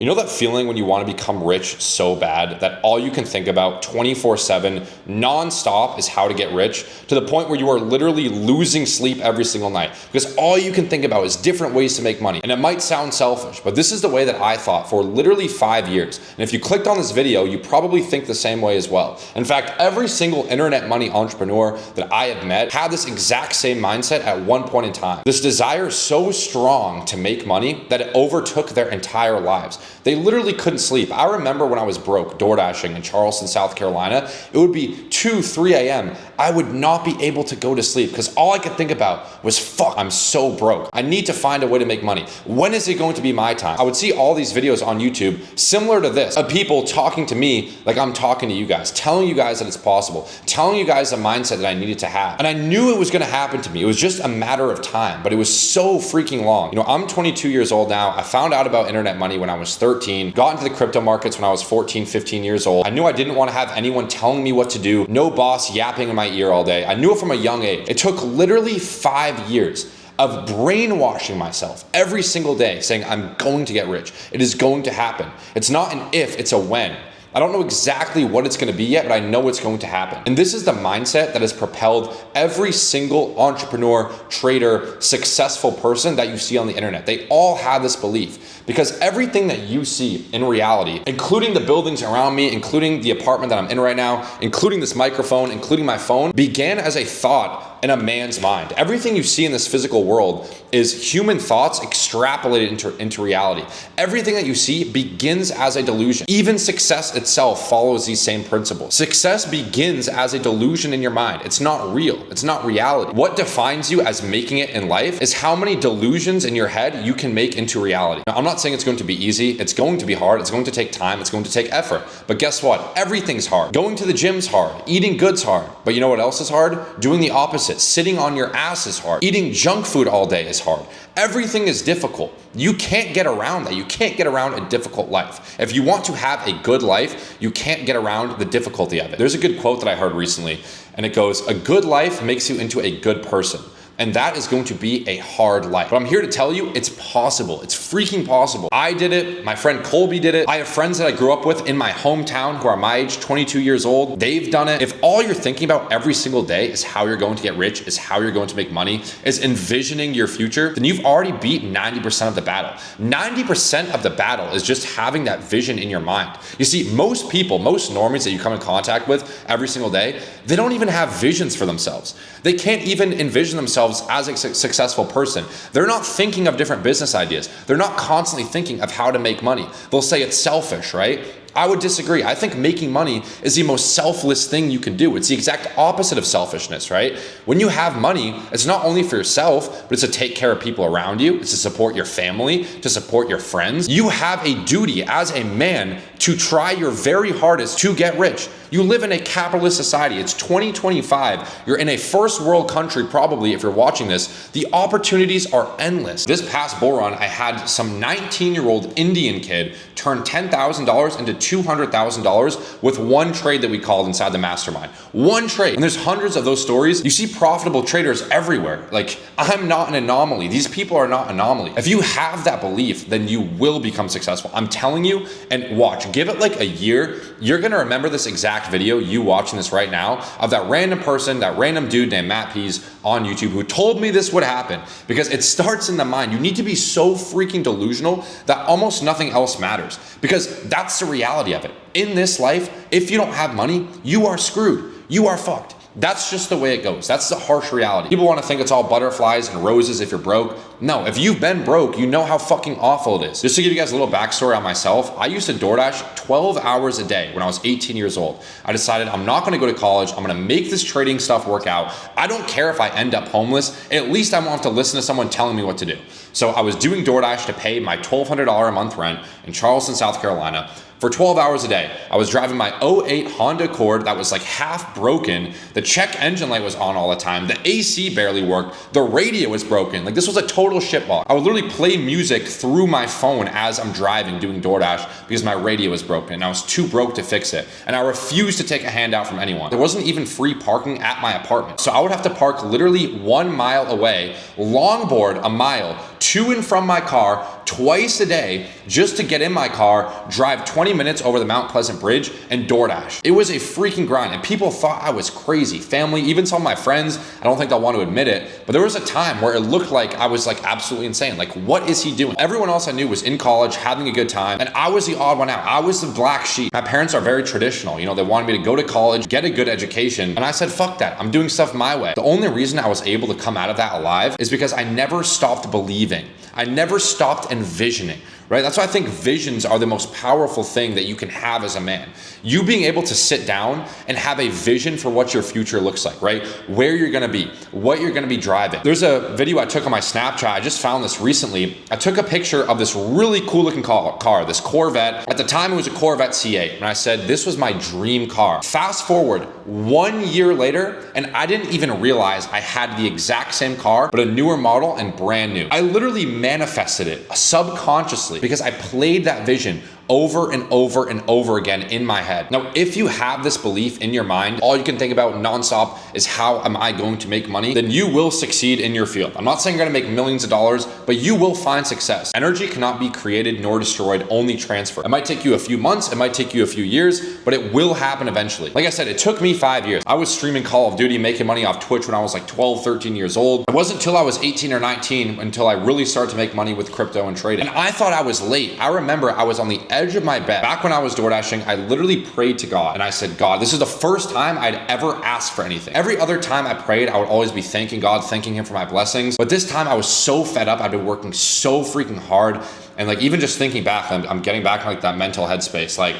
You know that feeling when you want to become rich so bad that all you can think about 24/7 nonstop is how to get rich, to the point where you are literally losing sleep every single night because all you can think about is different ways to make money. And it might sound selfish, but this is the way that I thought for literally 5 years. And if you clicked on this video, you probably think the same way as well. In fact, every single internet money entrepreneur that I have met had this exact same mindset at one point in time. This desire so strong to make money that it overtook their entire lives. They literally couldn't sleep. I remember when I was broke, door dashing in Charleston, South Carolina, it would be 2, 3 a.m. I would not be able to go to sleep because all I could think about was, fuck, I'm so broke. I need to find a way to make money. When is it going to be my time? I would see all these videos on YouTube similar to this, of people talking to me like I'm talking to you guys, telling you guys that it's possible, telling you guys the mindset that I needed to have. And I knew it was gonna happen to me. It was just a matter of time, but it was so freaking long. You know, I'm 22 years old now. I found out about internet money when I was 13, got into the crypto markets when I was 14, 15 years old. I knew I didn't want to have anyone telling me what to do, no boss yapping in my ear all day. I knew it from a young age. It took literally 5 years of brainwashing myself every single day saying, I'm going to get rich. It is going to happen. It's not an if, it's a when. I don't know exactly what it's gonna be yet, but I know it's going to happen. And this is the mindset that has propelled every single entrepreneur, trader, successful person that you see on the internet. They all have this belief because everything that you see in reality, including the buildings around me, including the apartment that I'm in right now, including this microphone, including my phone, began as a thought in a man's mind. Everything you see in this physical world is human thoughts extrapolated into reality. Everything that you see begins as a delusion. Even success itself follows these same principles. Success begins as a delusion in your mind. It's not real. It's not reality. What defines you as making it in life is how many delusions in your head you can make into reality. Now, I'm not saying it's going to be easy. It's going to be hard. It's going to take time. It's going to take effort. But guess what? Everything's hard. Going to the gym's hard. Eating good's hard. But you know what else is hard? Doing the opposite. Sitting on your ass is hard. Eating junk food all day is hard. Everything is difficult. You can't get around that. You can't get around a difficult life. If you want to have a good life, you can't get around the difficulty of it. There's a good quote that I heard recently, and it goes, a good life makes you into a good person. And that is going to be a hard life. But I'm here to tell you, it's possible. It's freaking possible. I did it. My friend Colby did it. I have friends that I grew up with in my hometown who are my age, 22 years old. They've done it. If all you're thinking about every single day is how you're going to get rich, is how you're going to make money, is envisioning your future, then you've already beat 90% of the battle. 90% of the battle is just having that vision in your mind. You see, most people, most normies that you come in contact with every single day, they don't even have visions for themselves. They can't even envision themselves as a successful person. They're not thinking of different business ideas. They're not constantly thinking of how to make money. They'll say it's selfish, right? I would disagree. I think making money is the most selfless thing you can do. It's the exact opposite of selfishness, right? When you have money, it's not only for yourself, but it's to take care of people around you. It's to support your family, to support your friends. You have a duty as a man to try your very hardest to get rich. You live in a capitalist society. It's 2025. You're in a first world country, probably, if you're watching this. The opportunities are endless. This past bull run, I had some 19-year-old Indian kid turn $10,000 into $200,000 with one trade that we called inside the mastermind. One trade. And there's hundreds of those stories. You see profitable traders everywhere. Like, I'm not an anomaly. These people are not anomaly. If you have that belief, then you will become successful. I'm telling you, and watch, give it like a year. You're gonna remember this exact video, you watching this right now, of that random person, that random dude named Matt Pease on YouTube who told me this would happen, because it starts in the mind. You need to be so freaking delusional that almost nothing else matters, because that's the reality of it. In this life, if you don't have money, you are screwed. You are fucked. That's just the way it goes. That's the harsh reality. People want to think it's all butterflies and roses if you're broke. No, if you've been broke, you know how fucking awful it is. Just to give you guys a little backstory on myself, I used to DoorDash 12 hours a day when I was 18 years old. I decided I'm not going to go to college. I'm going to make this trading stuff work out. I don't care if I end up homeless. At least I won't have to listen to someone telling me what to do. So I was doing DoorDash to pay my $1,200 a month rent in Charleston, South Carolina. For 12 hours a day, I was driving my '08 Honda Accord that was like half broken. The check engine light was on all the time. The AC barely worked. The radio was broken. Like, this was a total shitball. I would literally play music through my phone as I'm driving doing DoorDash because my radio was broken and I was too broke to fix it. And I refused to take a handout from anyone. There wasn't even free parking at my apartment. So I would have to park literally 1 mile away, longboard a mile to and from my car twice a day just to get in my car, drive 20 minutes over the Mount Pleasant Bridge, and DoorDash. It was a freaking grind, and people thought I was crazy. Family, even some of my friends, I don't think they'll want to admit it, but there was a time where it looked like I was like absolutely insane. Like, what is he doing? Everyone else I knew was in college, having a good time, and I was the odd one out. I was the black sheep. My parents are very traditional. You know, they wanted me to go to college, get a good education, and I said, fuck that. I'm doing stuff my way. The only reason I was able to come out of that alive is because I never stopped believing. I never stopped envisioning, right? That's why I think visions are the most powerful thing that you can have as a man. You being able to sit down and have a vision for what your future looks like, right? Where you're gonna be, what you're gonna be driving. There's a video I took on my Snapchat. I just found this recently. I took a picture of this really cool looking car, this Corvette. At the time, it was a Corvette C8. And I said, this was my dream car. Fast forward 1 year later, and I didn't even realize I had the exact same car, but a newer model and brand new. I literally manifested it subconsciously because I played that vision over and over and over again in my head. Now, if you have this belief in your mind, all you can think about nonstop is how am I going to make money, then you will succeed in your field. I'm not saying you're gonna make millions of dollars, but you will find success. Energy cannot be created nor destroyed, only transferred. It might take you a few months, it might take you a few years, but it will happen eventually. Like I said, it took me 5 years. I was streaming Call of Duty, making money off Twitch when I was like 12, 13 years old. It wasn't until I was 18 or 19 until I really started to make money with crypto and trading. And I thought I was late. I remember I was on the edge of my bed. Back when I was DoorDashing, I literally prayed to God and I said, God, this is the first time I'd ever asked for anything. Every other time I prayed, I would always be thanking God, thanking him for my blessings. But this time I was so fed up. I've been working so freaking hard. And like, even just thinking back, I'm getting back in like that mental headspace. Like,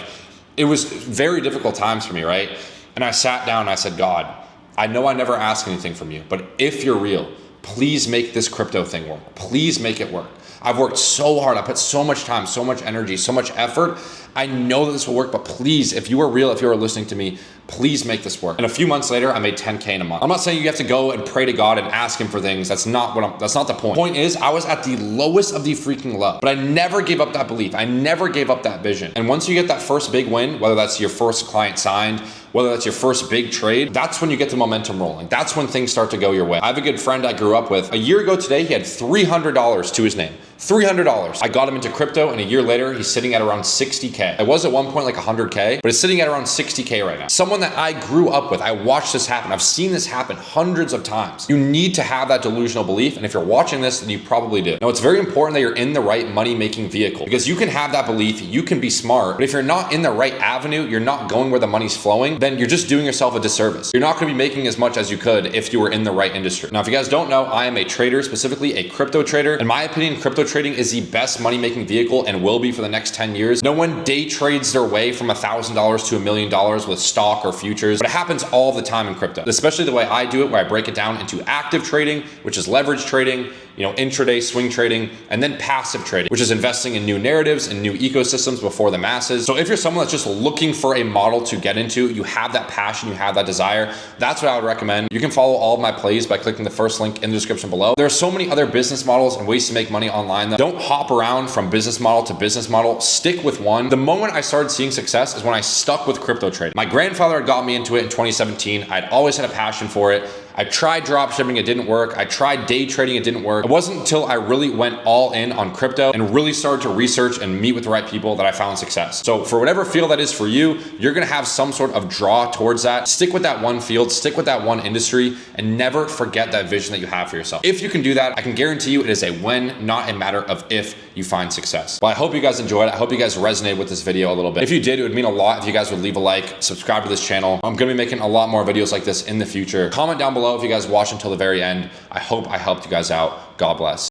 it was very difficult times for me, right? And I sat down and I said, God, I know I never ask anything from you, but if you're real, please make this crypto thing work. Please make it work. I've worked so hard. I put so much time, so much energy, so much effort. I know that this will work, but please, if you are real, if you are listening to me, please make this work. And a few months later, I made 10K in a month. I'm not saying you have to go and pray to God and ask him for things. That's not the point. The point is, I was at the lowest of the freaking low, but I never gave up that belief. I never gave up that vision. And once you get that first big win, whether that's your first client signed, whether that's your first big trade, that's when you get the momentum rolling. That's when things start to go your way. I have a good friend I grew up with. A year ago today, he had $300 to his name. $300. I got him into crypto, and a year later, he's sitting at around 60K. It was at one point like 100K, but it's sitting at around 60K right now. Someone that I grew up with, I watched this happen. I've seen this happen hundreds of times. You need to have that delusional belief, and if you're watching this, then you probably do. Now, it's very important that you're in the right money-making vehicle, because you can have that belief, you can be smart, but if you're not in the right avenue, you're not going where the money's flowing, then you're just doing yourself a disservice. You're not gonna be making as much as you could if you were in the right industry. Now, if you guys don't know, I am a trader, specifically a crypto trader. In my opinion, crypto trading is the best money-making vehicle and will be for the next 10 years. No one day trades their way from $1,000 to $1 million with stock or futures, but it happens all the time in crypto, especially the way I do it, where I break it down into active trading, which is leverage trading, intraday swing trading, and then passive trading, which is investing in new narratives and new ecosystems before the masses. So if you're someone that's just looking for a model to get into, you have that passion, you have that desire, that's what I would recommend. You can follow all of my plays by clicking the first link in the description below. There are so many other business models and ways to make money online though. Don't hop around from business model to business model, stick with one. The moment I started seeing success is when I stuck with crypto trading. My grandfather had got me into it in 2017. I'd always had a passion for it. I tried drop shipping, it didn't work. I tried day trading, it didn't work. It wasn't until I really went all in on crypto and really started to research and meet with the right people that I found success. So for whatever field that is for you, you're gonna have some sort of draw towards that. Stick with that one field, stick with that one industry, and never forget that vision that you have for yourself. If you can do that, I can guarantee you it is a when, not a matter of if you find success. Well, I hope you guys enjoyed it. I hope you guys resonated with this video a little bit. If you did, it would mean a lot if you guys would leave a like, subscribe to this channel. I'm gonna be making a lot more videos like this in the future. Comment down below if you guys watch until the very end. I hope I helped you guys out. God bless.